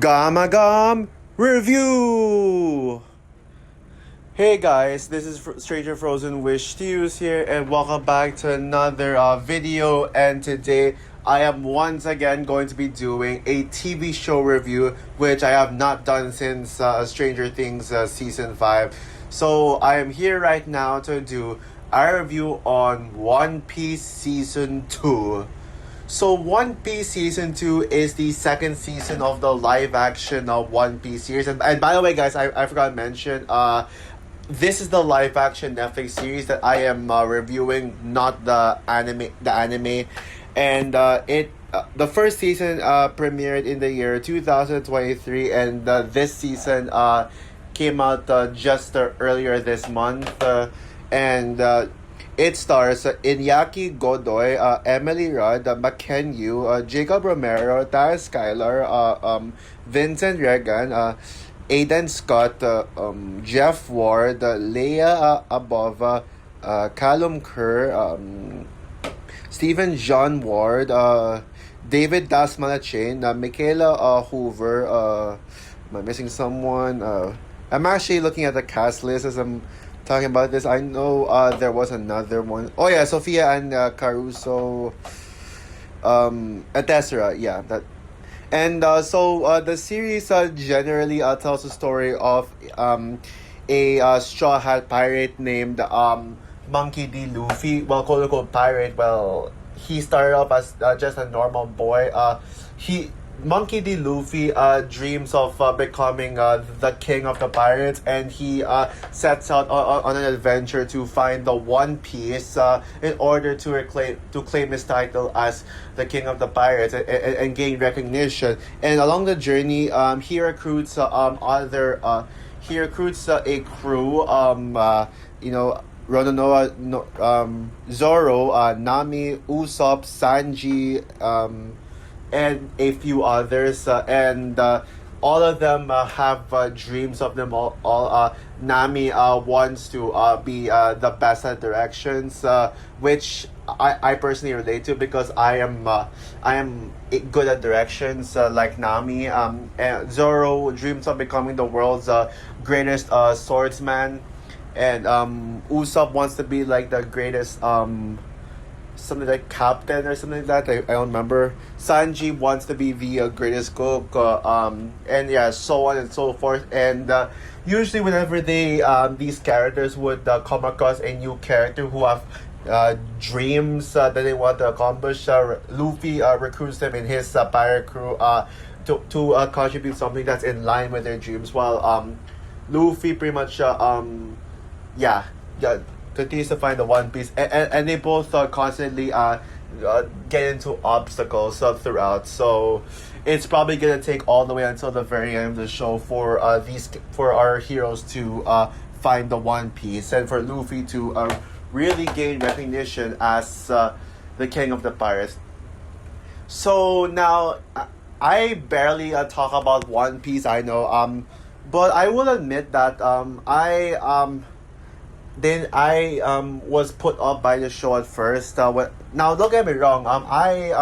Gamma Gum Review! Hey guys, this is Stranger Frozen Wish Tears here, and welcome back to another video. And today I am once again going to be doing a TV show review, which I have not done since Stranger Things season 5. So I am here right now to do a review on One Piece season 2. So One Piece Season 2 is the second season of the live action One Piece series. And by the way guys, I forgot to mention, this is the live action Netflix series that I am reviewing, not the anime. And the first season premiered in the year 2023, and this season came out just earlier this month. And it stars Iñaki Godoy, Emily Rudd, Maken Yu, Jacob Romero, Tara Skylar, Vincent Regan, Aidan Scott, Jeff Ward, Leia Abova, Callum Kerr, Stephen John Ward, David Dasmalachin, Michaela Hoover. Am I missing someone? I'm actually looking at the cast list as I'm talking about this. I know there was another one. Oh yeah, Sophia and Caruso, etc. Yeah, that. And so the series generally tells the story of a Straw Hat pirate named Monkey D. Luffy. Well, quote unquote pirate. Well, he started off as just a normal boy. Monkey D. Luffy dreams of becoming the king of the pirates, and he sets out on an adventure to find the One Piece in order to claim his title as the king of the pirates and gain recognition. And along the journey, he recruits he recruits a crew. Roronoa, Zoro, Nami, Usopp, Sanji, and a few others, and all of them have dreams of them all. Nami wants to be the best at directions, which I personally relate to, because I am good at directions, like Nami. And Zoro dreams of becoming the world's greatest swordsman, and Usopp wants to be like the greatest something like captain or something like that. I don't remember. Sanji wants to be the greatest cook, and yeah, so on and so forth. And usually, whenever these characters would come across a new character who have dreams that they want to accomplish, Luffy recruits them in his pirate crew to contribute something that's in line with their dreams. While Luffy pretty much yeah continues to find the One Piece, and they both constantly get into obstacles throughout. So it's probably gonna take all the way until the very end of the show for our heroes to find the One Piece, and for Luffy to really gain recognition as the king of the pirates. So now I barely talk about One Piece, I know, but I will admit that I was put off by the show at first. Now don't get me wrong. I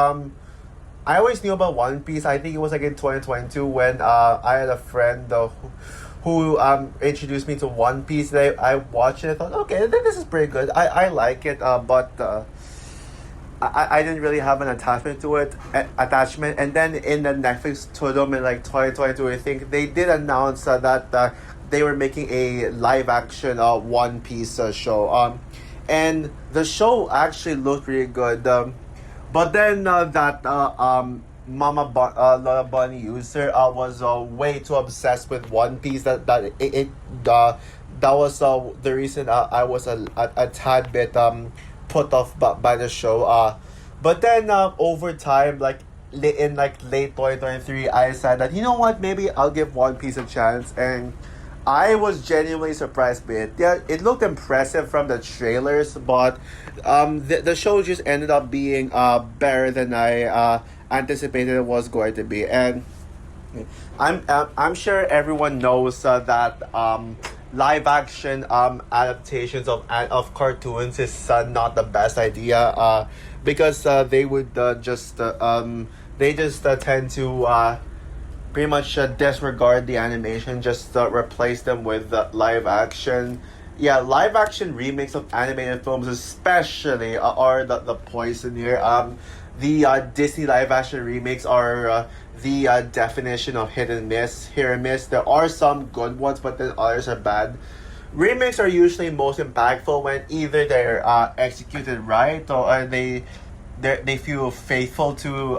always knew about One Piece. I think it was like in 2022 when I had a friend who introduced me to One Piece. I watched it. I thought, okay, this is pretty good. I like it. But I didn't really have an attachment to it. And then in the Netflix Tudum in like 2022, I think they did announce that they were making a live action One Piece show. And the show actually looked really good. But then that Lola Bunny user was way too obsessed with One Piece that was the reason I was a tad bit put off by the show. But then over time, like in late 2023, I said that, you know what, maybe I'll give One Piece a chance, and I was genuinely surprised by it. Yeah, it looked impressive from the trailers, but the show just ended up being better than I anticipated it was going to be. And I'm sure everyone knows that live action adaptations of cartoons is not the best idea, because they would just tend to pretty much disregard the animation, just replace them with live action. Yeah, live action remakes of animated films, especially, are the poison here. The Disney live action remakes are the definition of hit and miss. There are some good ones, but then others are bad. Remakes are usually most impactful when either they're executed right, or they feel faithful to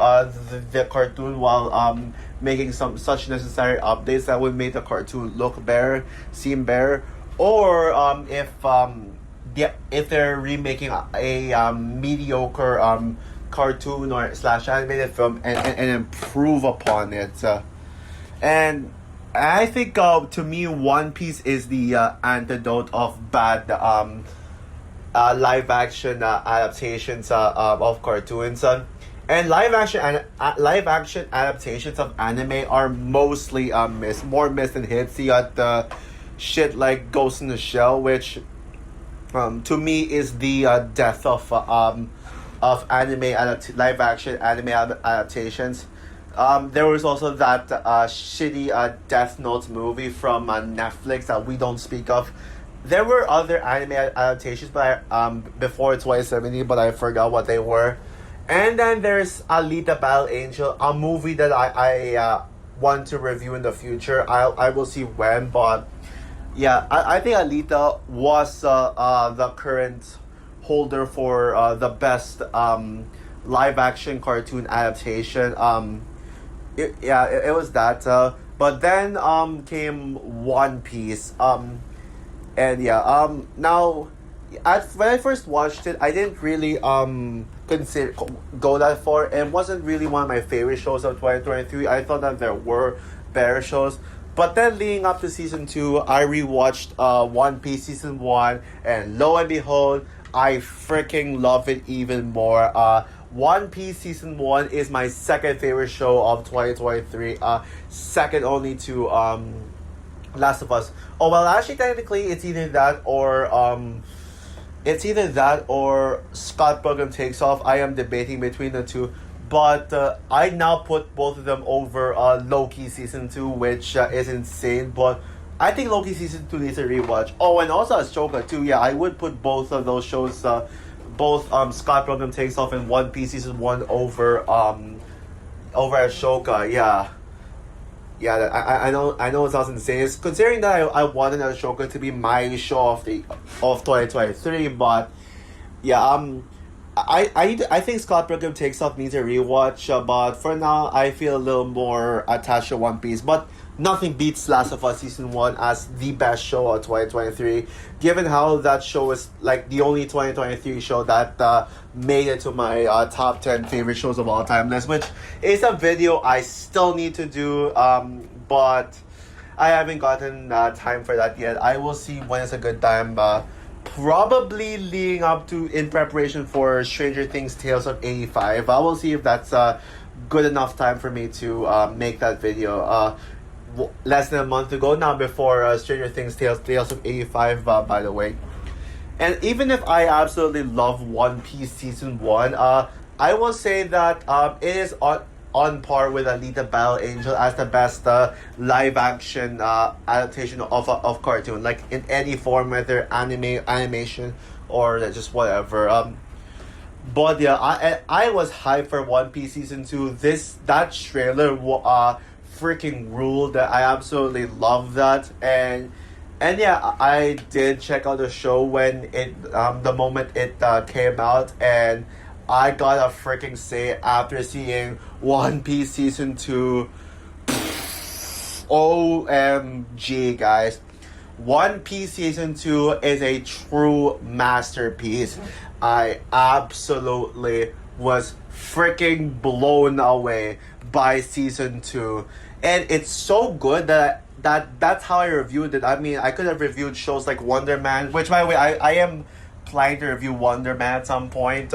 the cartoon, while making some such necessary updates that would make the cartoon look better, seem better, or if they're remaking a mediocre cartoon or slash animated film, and improve upon it. And I think, to me, One Piece is the antidote of bad live action adaptations of cartoons. And live action adaptations of anime are mostly more missed than hits. You got the shit like Ghost in the Shell, which to me is the death of live action anime adaptations. There was also that shitty Death Note movie from Netflix that we don't speak of. There were other anime adaptations, but before 2017, but I forgot what they were. And then there's Alita Battle Angel, a movie that I want to review in the future. I will see when, but yeah, I think Alita was the current holder for the best live action cartoon adaptation. It was that. But then came One Piece. And yeah, now when I first watched it, I didn't really consider go that far. It wasn't really one of my favorite shows of 2023. I thought that there were better shows. But then leading up to season 2, I rewatched One Piece season 1, and lo and behold, I freaking love it even more. One Piece season 1 is my second favorite show of 2023. Second only to Last of Us. Oh well, actually, technically, it's either that or Scott Pilgrim Takes Off. I am debating between the two, but I now put both of them over Loki season 2, which is insane. But I think Loki season 2 needs a rewatch. Oh, and also Ashoka too. Yeah, I would put both of those shows, both Scott Pilgrim Takes Off and One Piece season 1 over Ashoka. Yeah, I know it sounds insane. It's considering that I wanted Ashoka to be my show of 2023, but yeah, I think Scott Pilgrim Takes Off needs a rewatch, but for now I feel a little more attached to One Piece. But nothing beats Last of Us season 1 as the best show of 2023, given how that show is like the only 2023 show that made it to my top 10 favorite shows of all time list, which is a video I still need to do, but I haven't gotten time for that yet. I will see when it's a good time. Probably leading up to, in preparation for Stranger Things Tales of 85. I will see if that's good enough time for me to make that video. Less than a month ago now, before Stranger Things Tales of 85, by the way. And even if I absolutely love One Piece season 1, I will say that it is on par with Alita Battle Angel as the best live action adaptation of cartoon, like in any form, whether animation or just whatever. But yeah, I was hyped for One Piece season 2. That trailer freaking ruled. I absolutely love that. And yeah, I did check out the show when the moment it came out, and I got a freaking say after seeing One Piece season 2. OMG, guys. One Piece season 2 is a true masterpiece. I absolutely was freaking blown away by season 2. And it's so good that's how I reviewed it. I mean, I could have reviewed shows like Wonder Man, which, by the way, I am planning to review Wonder Man at some point.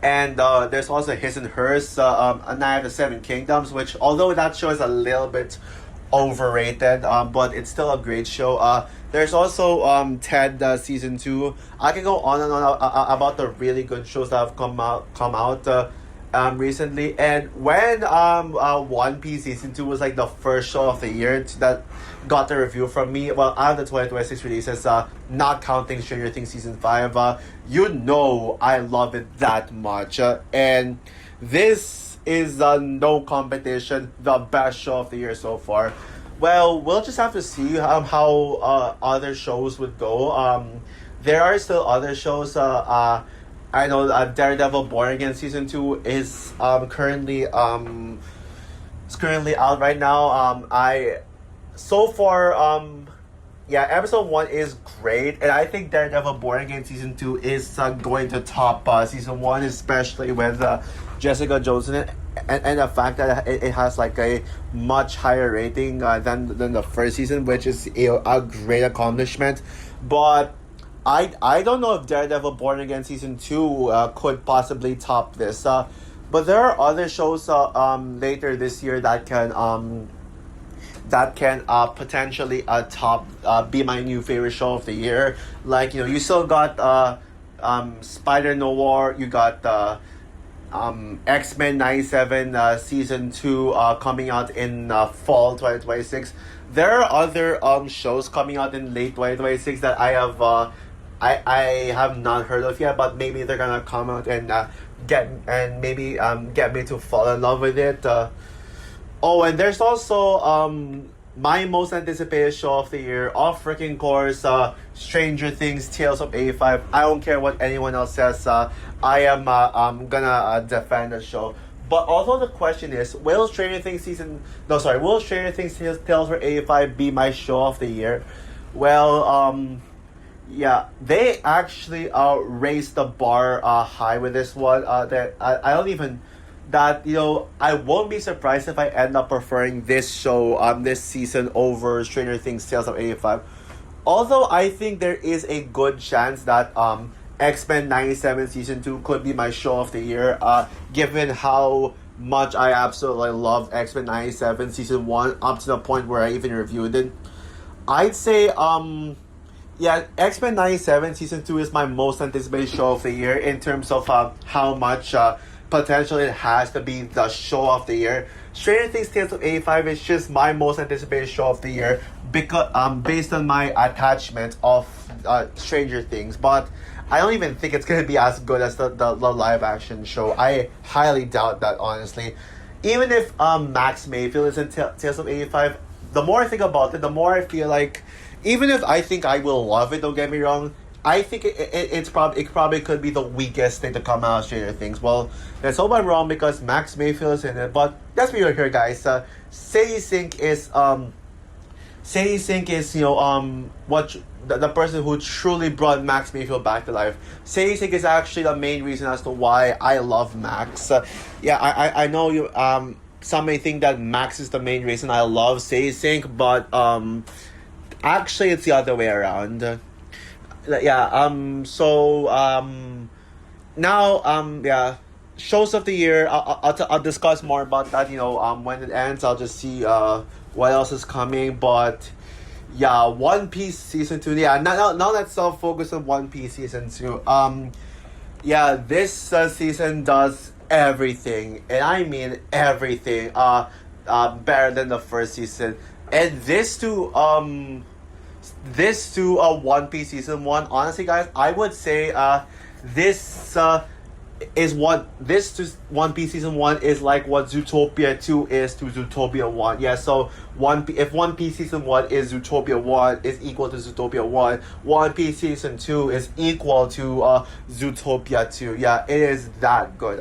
And there's also His and Hers, A Night of the Seven Kingdoms, which, although that show is a little bit overrated, but it's still a great show. There's also Ted season 2. I can go on and on about the really good shows that have come out. recently. And when One Piece season 2 was like the first show of the year that got the review from me, well, out of the 2026 releases, not counting Stranger Things season 5, you know I love it that much. And this is no competition, the best show of the year so far. Well, we'll just have to see how other shows would go. There are still other shows. I know Daredevil Born Again season 2 is currently out right now. I so far yeah, episode 1 is great, and I think Daredevil Born Again season 2 is going to top season 1, especially with Jessica Jones in it, and the fact that it has like a much higher rating than the first season, which is a great accomplishment. But I don't know if Daredevil Born Again season 2 could possibly top this. But there are other shows later this year that can potentially top be my new favorite show of the year. Like, you still got Spider Noir, you got X-Men 97 season 2 coming out in fall 2026. There are other shows coming out in late 2026 that I have not heard of yet, but maybe they're gonna come out and get me to fall in love with it. Oh, and there's also my most anticipated show of the year, off freaking course, Stranger Things, Tales of A5. I don't care what anyone else says. I am gonna defend the show. But also the question is, will Stranger Things Tales for A5 be my show of the year? Well, yeah, they actually raised the bar high with this one. That I don't even that I won't be surprised if I end up preferring this show this season over Stranger Things Tales of 85. Although I think there is a good chance that X-Men 97 season 2 could be my show of the year, given how much I absolutely love X-Men 97 season 1 up to the point where I even reviewed it. I'd say yeah, X-Men 97 season 2 is my most anticipated show of the year in terms of how much potential it has to be the show of the year. Stranger Things Tales of 85 is just my most anticipated show of the year because based on my attachment of Stranger Things. But I don't even think it's going to be as good as the live action show. I highly doubt that, honestly. Even if Max Mayfield is in Tales of 85, the more I think about it, the more I feel like, even if I think I will love it, don't get me wrong, I think it probably could be the weakest thing to come out of Stranger Things. Well, let's hope I'm wrong because Max Mayfield is in it. But let's be real here, guys. Sadie Sink is what the person who truly brought Max Mayfield back to life. Sadie Sink is actually the main reason as to why I love Max. Yeah, I know you. Some may think that Max is the main reason I love Sadie Sink, but actually it's the other way around. Yeah. Now. Yeah. Shows of the year. I'll discuss more about that. When it ends, I'll just see what else is coming. But yeah, One Piece season 2. Yeah. Now let's focus on One Piece season 2. Yeah. This season does everything, and I mean everything. Better than the first season, and this to One Piece season 1, honestly, guys, I would say this is what this to One Piece season 1 is like what Zootopia 2 is to Zootopia 1. Yeah, so if One Piece season 1 is Zootopia 1 is equal to Zootopia 1, One Piece season 2 is equal to Zootopia 2. Yeah, it is that good.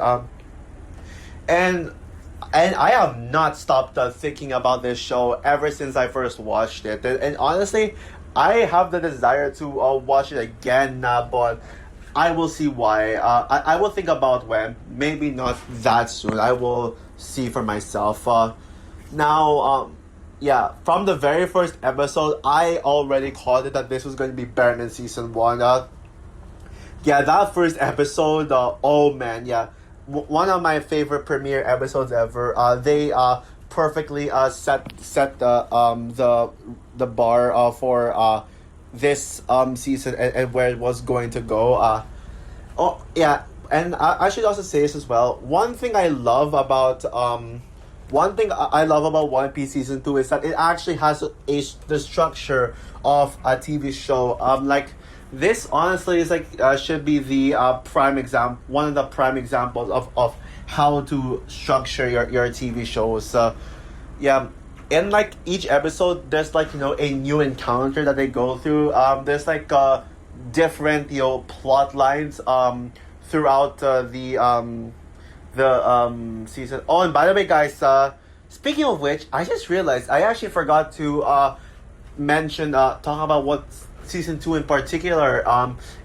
And I have not stopped thinking about this show ever since I first watched it. And honestly, I have the desire to watch it again, but I will see why. I will think about when. Maybe not that soon. I will see for myself. Now, yeah, from the very first episode, I already called it that this was going to be better than season 1. Yeah, that first episode, oh man, yeah. One of my favorite premiere episodes ever. They perfectly set the bar for this season and where it was going to go. Oh yeah, and I should also say this as well. One thing I love about One Piece season two is that it actually has the structure of a TV show. Like this, honestly, is like should be the prime example, one of the prime examples of how to structure your TV shows. Yeah, in like each episode, there's like a new encounter that they go through. There's like different plot lines throughout the season. Oh, and by the way, guys, speaking of which, I just realized I actually forgot to mention talk about what season two in particular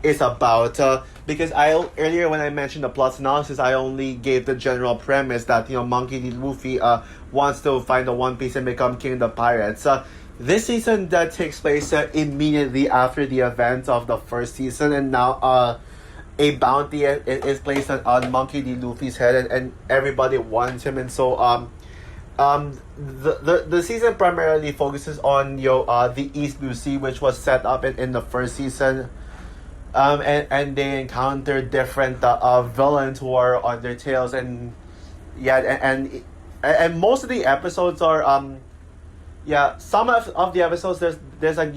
is about. Because earlier when I mentioned the plot analysis, I only gave the general premise that Monkey D. Luffy wants to find the One Piece and become king of the pirates. This season that takes place immediately after the events of the first season, and now a bounty is placed on Monkey D. Luffy's head, and everybody wants him, and so the season primarily focuses on the East Blue Sea, which was set up in the first season, and they encounter different villains who are on their tails, and yeah, and most of the episodes are some of the episodes there's like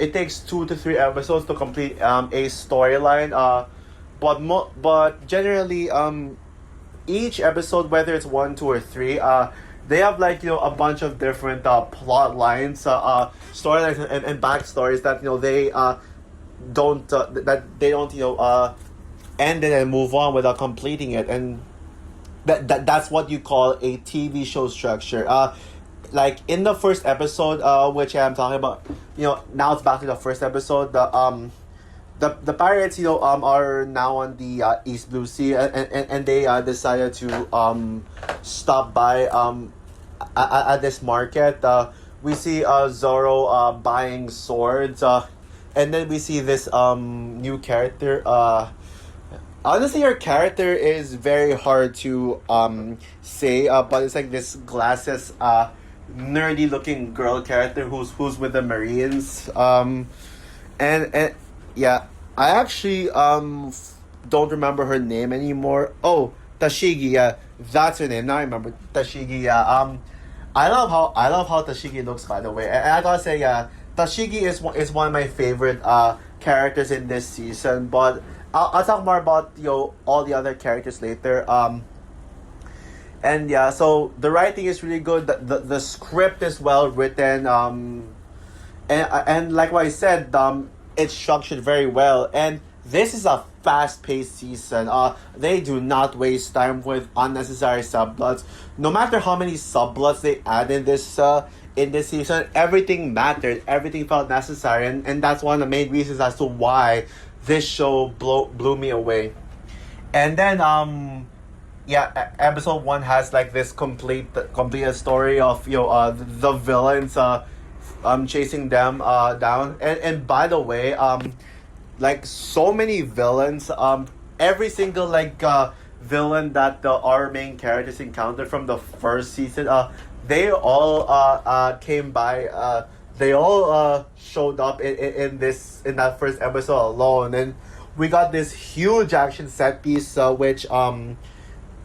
it takes 2 to 3 episodes to complete a storyline. But generally each episode, whether it's 1, 2, or 3, they have like a bunch of different plot lines, storylines, and backstories that they don't end it and move on without completing it, and that's what you call a TV show structure. Like in the first episode, which I'm talking about, now it's back to the first episode. The pirates, are now on the East Blue Sea, and they decided to stop by at this market. We see Zoro buying swords, and then we see this new character. Honestly, her character is very hard to say, but it's like this glasses nerdy looking girl character who's with the Marines, and yeah, I actually don't remember her name anymore. Oh, Tashigi, yeah, that's her name. Now I remember Tashigi. Yeah, I love how Tashigi looks, by the way, and I gotta say, yeah, Tashigi is one of my favorite characters in this season, but I'll talk more about all the other characters later. And yeah, so the writing is really good. The script is well written. And like what I said, it's structured very well. And this is a fast-paced season. They do not waste time with unnecessary subplots. No matter how many subplots they add in this season, everything mattered. Everything felt necessary, and that's one of the main reasons as to why this show blew me away. And then episode 1 has like this complete story of the villains chasing them down, and by the way, like so many villains, every single villain that our main characters encountered from the first season, they all came by, they all showed up in that first episode alone, and we got this huge action set piece, which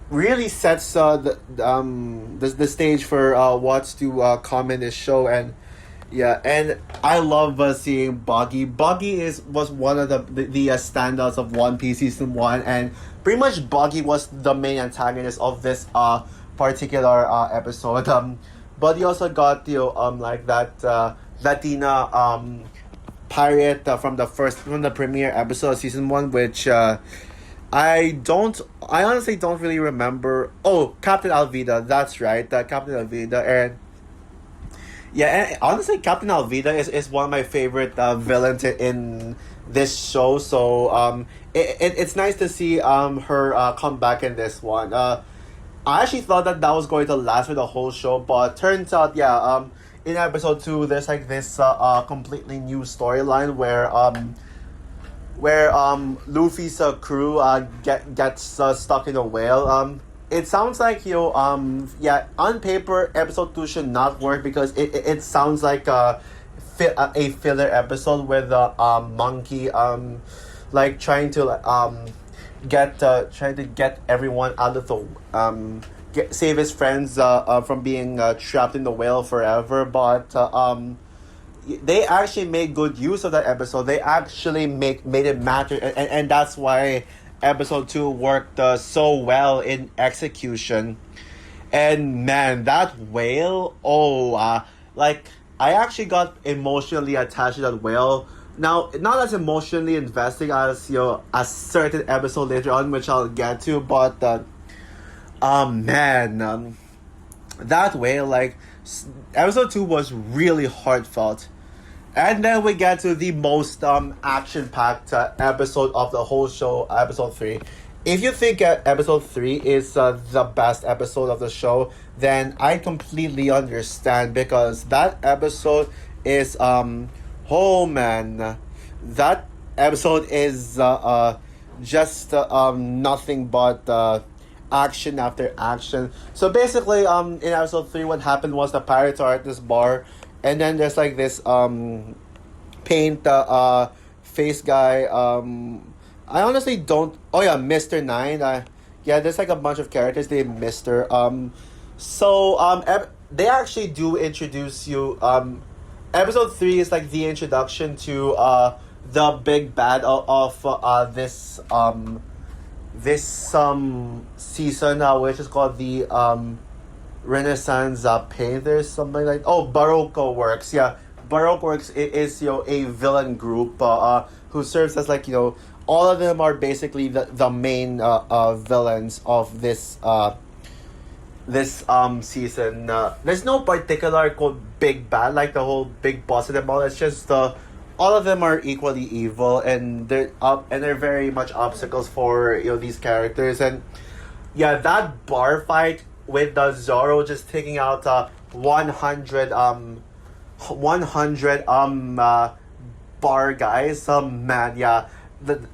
really sets the stage for what's to come in this show. And yeah, and I love seeing Buggy. Buggy was one of the standouts of One Piece season 1, and pretty much Buggy was the main antagonist of this particular episode. But you also got like that Latina pirate from the premiere episode of season 1, which I honestly don't really remember. Oh, Captain Alvida, that's right, Captain Alvida. And yeah, and honestly, Captain Alvida is one of my favorite villains in this show. So it's nice to see her come back in this one. I actually thought that was going to last for the whole show, but turns out, in episode 2, there's like this completely new storyline where Luffy's crew gets stuck in a whale. It sounds like on paper episode 2 should not work, because it sounds like a filler episode with monkey like trying to trying to get everyone out of the save his friends from being trapped in the whale forever. But they actually made good use of that episode. They actually made it matter, and that's why episode 2 worked so well in execution. And man, that whale, like I actually got emotionally attached to that whale. Now, not as emotionally investing as a certain episode later on, which I'll get to, but man, that whale, like episode 2 was really heartfelt. And then we get to the most action-packed episode of the whole show, episode 3. If you think episode 3 is the best episode of the show, then I completely understand, because that episode is oh man, that episode is just nothing but action after action. So basically, in episode 3, what happened was the pirates are at this bar, and then there's like this paint face guy. I honestly don't. Oh yeah, Mr. Nine. Yeah, there's like a bunch of characters named Mr. They actually do introduce you. Episode 3 is like the introduction to the big bad of this season, which is called the Renaissance Painters, something like. Baroque Works. Yeah, Baroque Works is a villain group who serves as like all of them are basically the main villains of this season. There's no particular called big bad, like the whole big boss of them all. It's just all of them are equally evil, and they're very much obstacles for these characters. And yeah, that bar fight with the Zorro just taking out 100 bar guys. Man, yeah.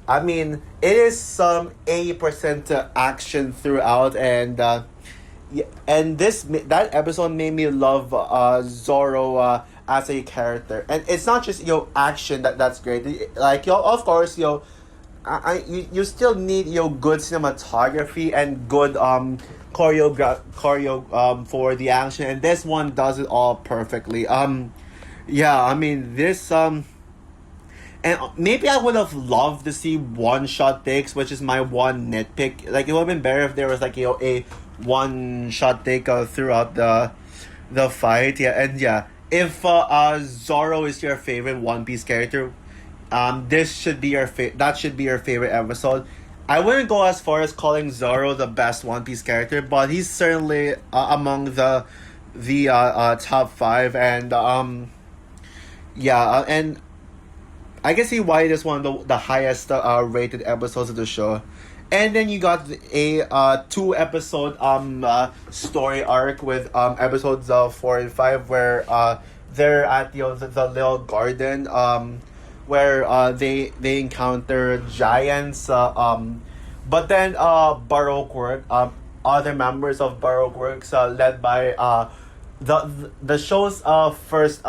I mean, it is some 80% action throughout, and and that episode made me love Zorro as a character. And it's not just action that's great. Like of course you still need good cinematography and good choreo for the action, and this one does it all perfectly. Yeah, I mean this and maybe I would have loved to see one-shot takes, which is my one nitpick. Like, it would have been better if there was, like, a one-shot take throughout the fight. Yeah, and yeah, if Zorro is your favorite One Piece character, this should be that should be your favorite episode. I wouldn't go as far as calling Zorro the best One Piece character, but he's certainly among the top 5, and yeah, and I can see why it is one of the highest rated episodes of the show. And then you got a 2-episode story arc with episodes 4 and 5, where they're at the little garden where they encounter giants, but then Baroque Work, other members of Baroque Works, led by the show's first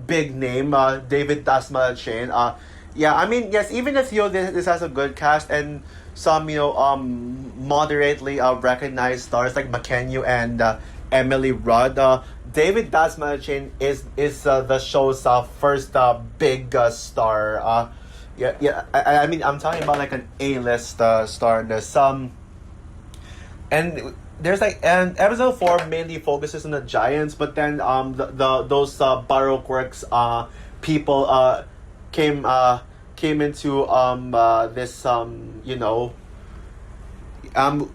big name, David Dasmalchian. Yeah, I mean, yes, even if this has a good cast and some moderately recognized stars like McKenyu and Emily Rudd, David Dasmalchian is the show's first big star. Yeah. I mean, I'm talking about like an A-list star. And there's some, and there's like, and episode 4 mainly focuses on the giants, but then those Baroque Works people came into this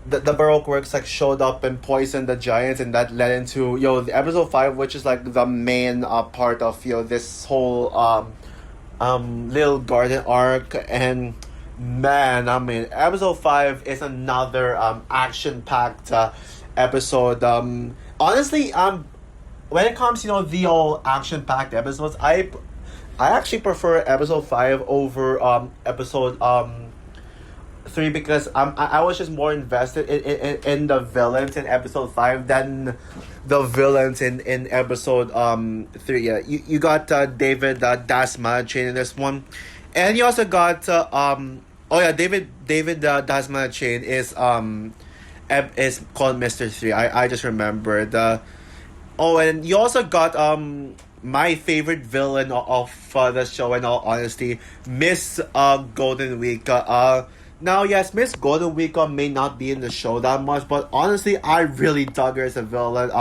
the Baroque Works like showed up and poisoned the giants, and that led into the episode 5, which is like the main part of this whole little garden arc. And man, I mean, episode 5 is another action-packed episode. Honestly, when it comes the all action-packed episodes, I actually prefer episode 5 over episode 3, because I was just more invested in the villains in episode 5 than the villains in episode 3. Yeah, you got David Dasmalchian in this one, and you also got Oh yeah, David Dasma Chain is called Mister Three. I just remembered. Oh, and you also got my favorite villain of the show. In all honesty, Miss Golden Week. Now yes, Miss Golden Week may not be in the show that much, but honestly, I really dug her as a villain.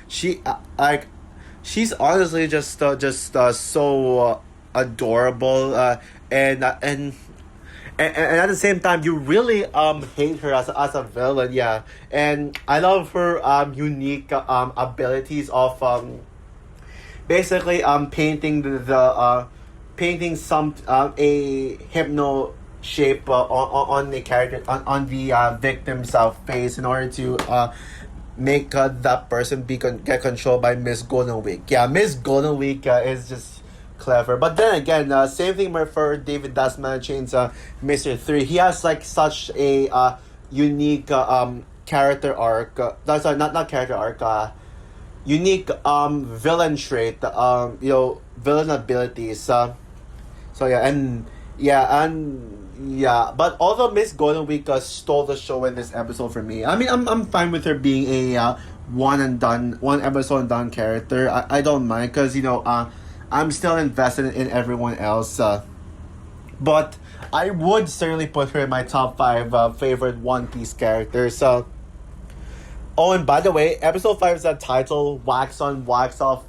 She like she's honestly just so adorable. And at the same time, you really hate her as a villain, yeah. And I love her unique abilities of basically painting painting some a hypno shape on the character on the victim's face in order to make that person get controlled by Miss Golden Week. Yeah, Miss Golden Week is just clever. But then again, same thing for David Dasman Chain's Mr. 3. He has like such a unique character arc. That's not character arc. Unique villain trait. Villain abilities. So yeah, and but although Miss Golden Week stole the show in this episode for me. I mean, I'm fine with her being a one episode and done character. I don't mind because I'm still invested in everyone else. But I would certainly put her in my top 5 favorite One Piece characters. Oh, and by the way, episode 5's title, Wax On, Wax Off,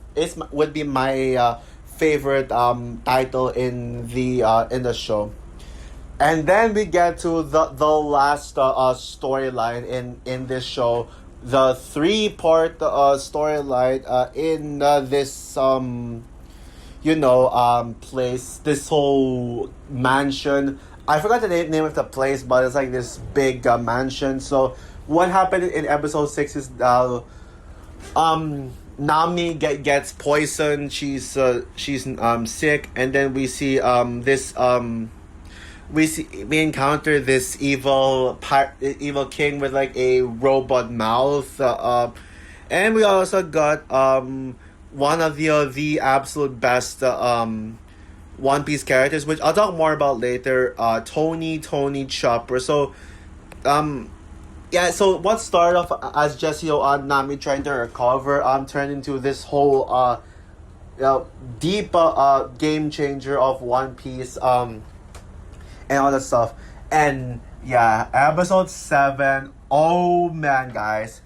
would be my favorite title in the show. And then we get to the last storyline in this show, the 3-part storyline in this place, this whole mansion. I forgot the name of the place, but it's like this big mansion. So what happened in episode 6 is Nami gets poisoned. She's sick, and then we see we encounter this evil king with like a robot mouth, and we also got one of the absolute best One Piece characters, which I'll talk more about later. Tony Chopper. So so what started off as just Nami trying to recover turned into this whole deep game changer of One Piece and all that stuff. And yeah, episode 7, oh man, guys,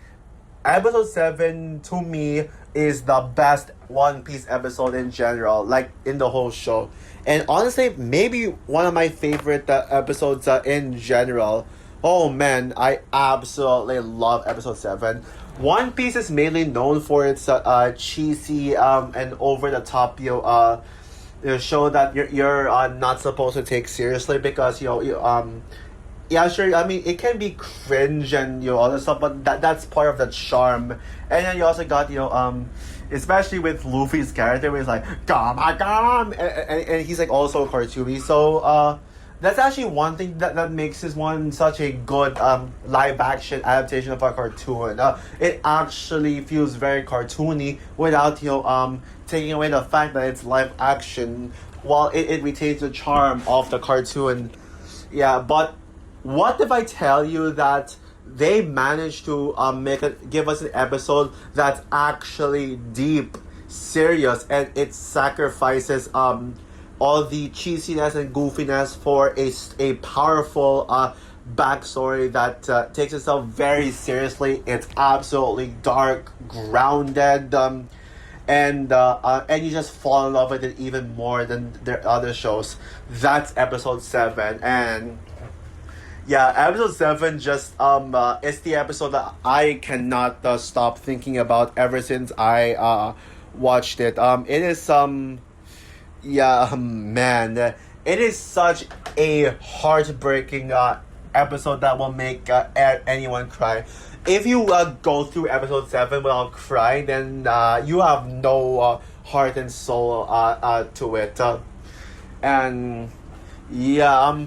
episode 7 to me is the best One Piece episode in general, like in the whole show. And honestly, maybe one of my favorite episodes in general. Oh man, I absolutely love episode 7. One Piece is mainly known for its cheesy and over the top show that you're not supposed to take seriously because yeah, sure. I mean, it can be cringe and all that stuff, but that's part of the charm. And then you also got especially with Luffy's character, where he's like, "Come on," and he's like also cartoony. So that's actually one thing that makes this one such a good live action adaptation of a cartoon. It actually feels very cartoony without taking away the fact that it's live action, while it retains the charm of the cartoon. Yeah, but what if I tell you that they managed to give us an episode that's actually deep, serious, and it sacrifices all the cheesiness and goofiness for a powerful backstory that takes itself very seriously. It's absolutely dark, grounded, and you just fall in love with it even more than their other shows. That's episode 7, and yeah, episode 7 just it's the episode that I cannot stop thinking about ever since I watched it. It is man, it is such a heartbreaking episode that will make anyone cry. If you go through episode 7 without crying, then you have no heart and soul to it. And yeah,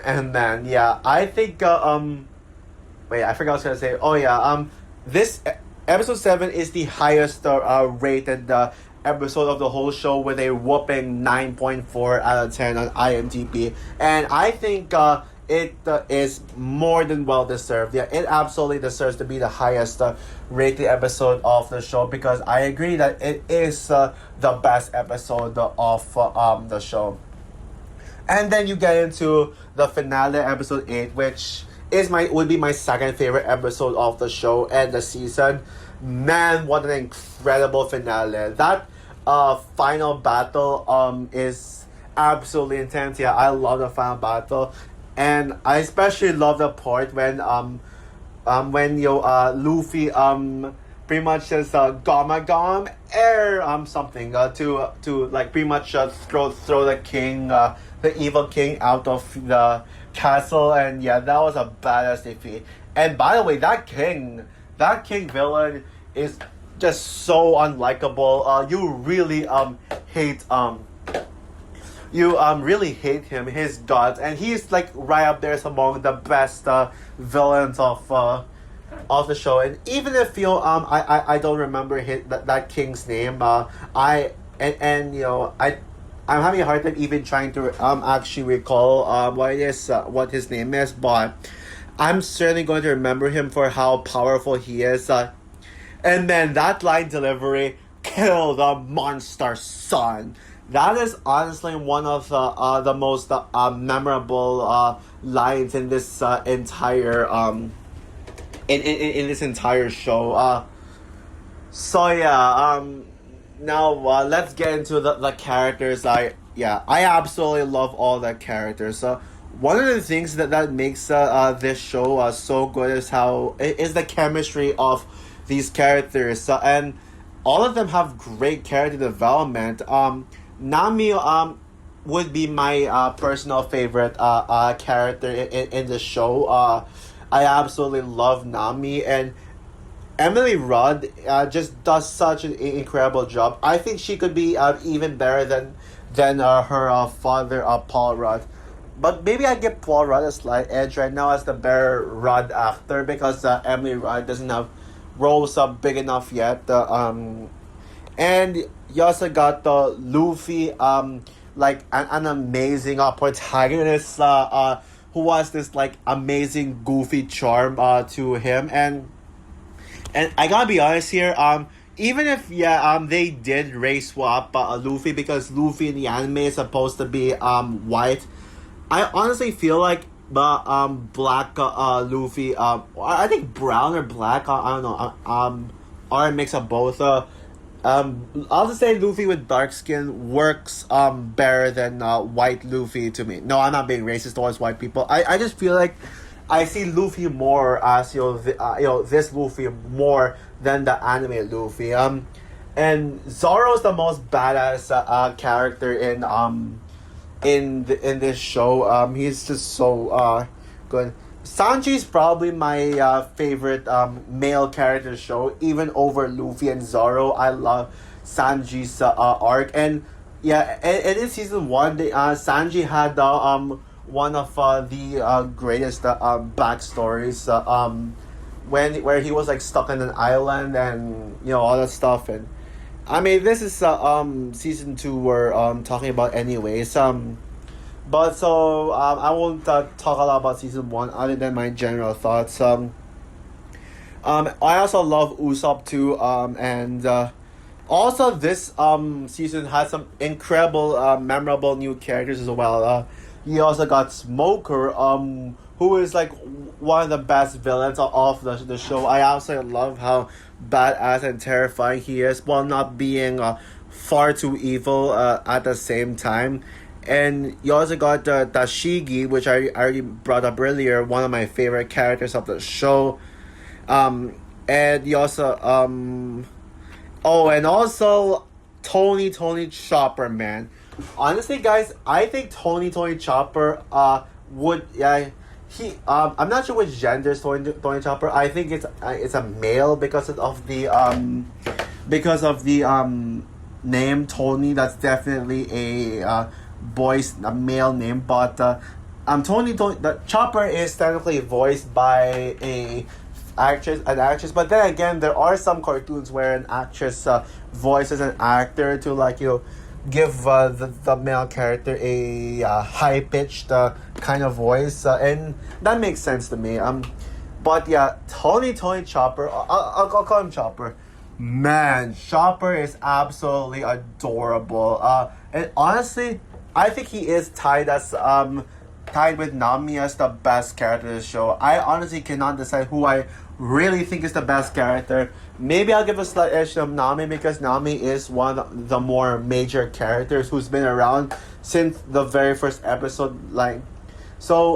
and man, yeah, I think wait, I forgot what I was gonna say. Oh yeah, this episode 7 is the highest rated episode of the whole show with a whooping 9.4 out of 10 on IMDb. And I think it is more than well deserved. Yeah, it absolutely deserves to be the highest rated episode of the show, because I agree that it is the best episode of the show. And then you get into the finale, episode 8, which would be my second favorite episode of the show and the season. Man, what an incredible finale! That final battle is absolutely intense. Yeah, I love the final battle, and I especially love the part when Luffy pretty much says "Gama Gam air" something to like pretty much throw the king the evil king out of the castle. And yeah, that was a badass defeat. And by the way, that king villain is just so unlikable. You really hate really hate him, his guts, and he's like right up there as among the best villains of the show. And even if I don't remember that king's name, I'm having a hard time even trying to actually recall what his name is, but I'm certainly going to remember him for how powerful he is. And then that line delivery, "Kill the monster son." That is honestly one of the most memorable lines in this entire in this entire show. So yeah, now let's get into the characters. I absolutely love all the characters. One of the things that makes this show so good is the chemistry of these characters, and all of them have great character development. Nami would be my personal favorite character in the show. I absolutely love Nami, and Emily Rudd just does such an incredible job. I think she could be even better than her father, Paul Rudd. But maybe I give Paul Rudd a slight edge right now as the better Rudd actor, because Emily Rudd doesn't have roles big enough yet. And you also got Luffy, like an amazing protagonist who has this like amazing goofy charm to him. And I gotta be honest here, even if they did race swap Luffy, because Luffy in the anime is supposed to be white, I honestly feel like the black Luffy, I think brown or black, I don't know, or a mix of both. I'll just say Luffy with dark skin works better than white Luffy to me. No, I'm not being racist towards white people. I just feel like I see Luffy more as this Luffy more than the anime Luffy. And Zoro's the most badass character in this show. He's just so good. Sanji's probably my favorite male character show, even over Luffy and Zoro. I love Sanji's arc, and yeah, and in season 1, Sanji had one of the greatest backstories. Where he was like stuck in an island and all that stuff. And I mean, this is season 2 we're talking about anyways. But so I won't talk a lot about season 1 other than my general thoughts. I also love Usopp too. And also this season has some incredible memorable new characters as well. You also got Smoker, who is like one of the best villains of the show. I absolutely love how badass and terrifying he is, while not being far too evil at the same time. And you also got Tashigi, which I already brought up earlier, one of my favorite characters of the show. And you also and also Tony Chopper, man. Honestly, guys, I think Tony Chopper would I'm not sure which gender is Tony Chopper. I think it's a male because of the name Tony. That's definitely a male name, but the Chopper is technically voiced by a actress. But then again, there are some cartoons where an actress voices an actor to like give the male character a high pitched kind of voice, and that makes sense to me. But yeah, Tony Chopper. I'll call him Chopper. Man, Chopper is absolutely adorable. And honestly, I think he is tied with Nami as the best character of the show. I honestly cannot decide who I really think is the best character. Maybe I'll give a slight edge to Nami because Nami is one of the more major characters who's been around since the very first episode. Like, so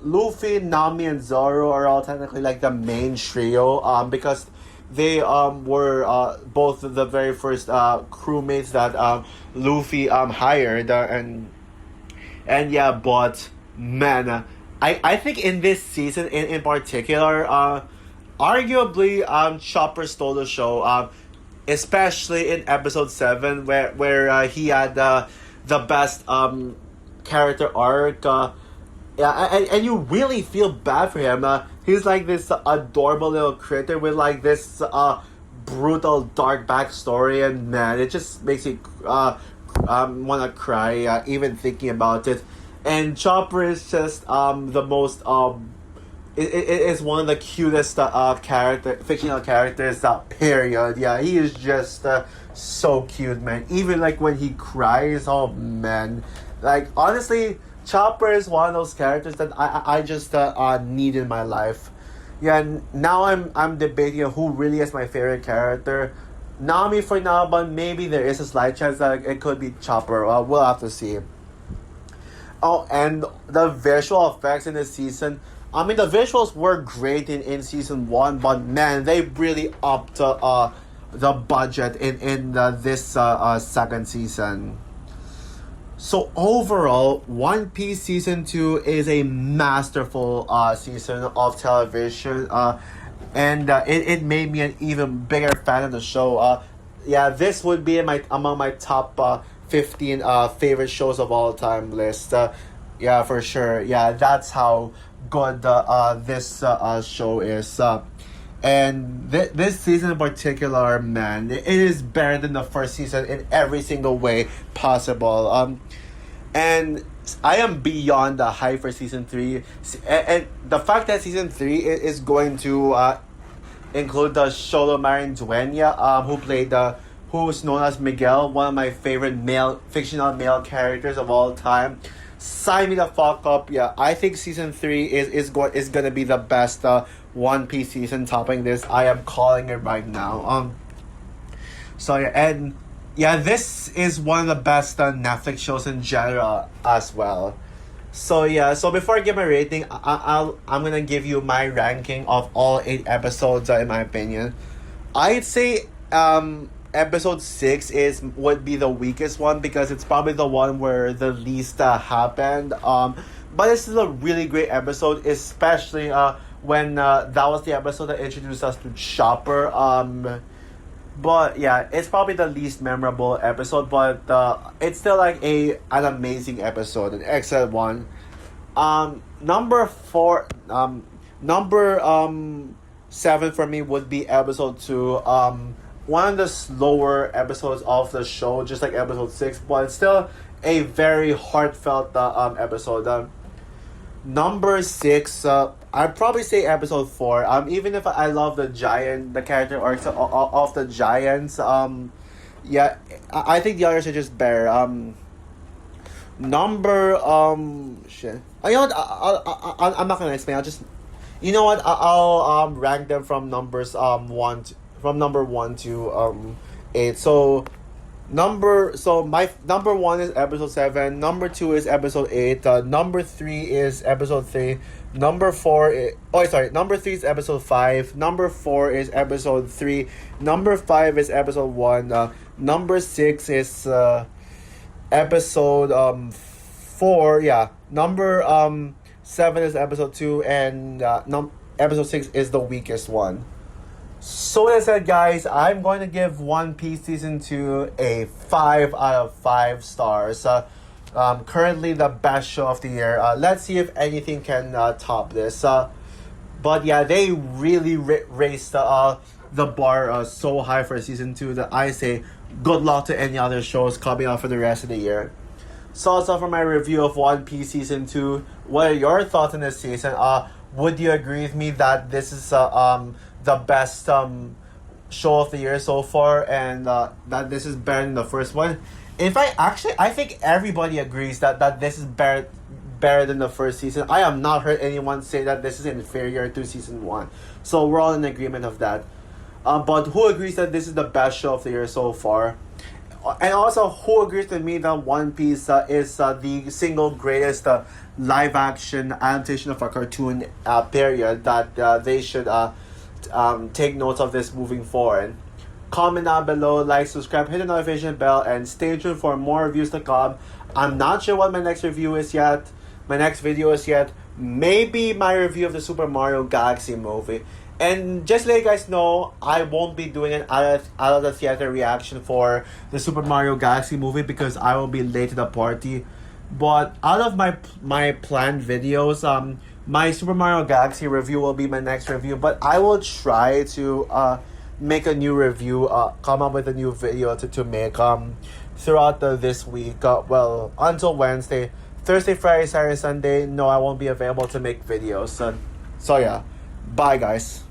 Luffy, Nami, and Zoro are all technically like the main trio. Because they were both the very first crewmates that Luffy hired, and yeah, but man, I think in this season in particular, arguably Chopper stole the show, especially in episode 7 where he had the best character arc. Yeah, and you really feel bad for him. He's like this adorable little critter with like this brutal dark backstory, and man, it just makes you want to cry even thinking about it. And Chopper is just the most it is one of the cutest fictional characters, period. Yeah, he is just so cute, man. Even like when he cries, oh man, like honestly, Chopper is one of those characters that I just need in my life. Yeah, now I'm debating who really is my favorite character. Nami for now, but maybe there is a slight chance that it could be Chopper. We'll have to see. Oh, and the visual effects in this season. I mean, the visuals were great in season 1, but man, they really upped the budget in this second season. So overall, One Piece season 2 is a masterful season of television. And it made me an even bigger fan of the show. Yeah, this would be among my top 15 favorite shows of all time list. Yeah, for sure. Yeah, that's how good this show is. And this season in particular, man, it is better than the first season in every single way possible. And I am beyond the hype for season 3, and the fact that season 3 is going to include the Sholomarin Duenya, who's known as Miguel, one of my favorite fictional male characters of all time. Sign me the fuck up. Yeah, I think season 3 is gonna be the best One Piece season, topping this. I am calling it right now. So yeah, and yeah, this is one of the best Netflix shows in general as well. So yeah, so before I give my rating, I'm gonna give you my ranking of all 8 episodes in my opinion. I'd say episode 6 would be the weakest one because it's probably the one where the least happened. But this is a really great episode, especially when that was the episode that introduced us to Chopper. But yeah, it's probably the least memorable episode, but it's still like an amazing episode, an excellent one. Number 7 for me would be episode 2. One of the slower episodes of the show, just like episode 6, but it's still a very heartfelt episode. Number 6, I'd probably say episode 4. Even if I love the character arcs of the giants, yeah, I think the others are just better. Shit. You know what? I'm not gonna explain. You know what? I'll rank them from number 1 to 8. So my number 1 is episode 7. Number 2 is episode 8. Number 3 is episode 3. Number 3 is episode 5. Number 4 is episode 3. Number 5 is episode 1. Number 6 is episode 4. Yeah. Number 7 is episode 2, and episode 6 is the weakest one. So as I said, guys, I'm going to give One Piece season 2 a 5 out of 5 stars. Currently the best show of the year. Let's see if anything can top this. But yeah, they really raised the bar so high for season 2 that I say good luck to any other shows coming out for the rest of the year. So that's all for my review of One Piece season 2. What are your thoughts on this season? Would you agree with me that this is the best show of the year so far, and that this is better than the first one? In fact, actually, I think everybody agrees that this is better than the first season. I have not heard anyone say that this is inferior to season 1. So we're all in agreement of that. But who agrees that this is the best show of the year so far? And also, who agrees with me that One Piece is the single greatest live action adaptation of a cartoon period, that they should take notes of this moving forward? Comment down below, like, subscribe, hit the notification bell, and stay tuned for more reviews to come. I'm not sure what my next review is yet. My next video is yet. Maybe my review of the Super Mario Galaxy movie. And just to let you guys know, I won't be doing an out of the theater reaction for the Super Mario Galaxy movie because I will be late to the party. But out of my planned videos, my Super Mario Galaxy review will be my next review. But I will try to make a new review, come up with a new video to make throughout this week. Well, until Wednesday. Thursday, Friday, Saturday, Sunday, no, I won't be available to make videos. So yeah, bye guys.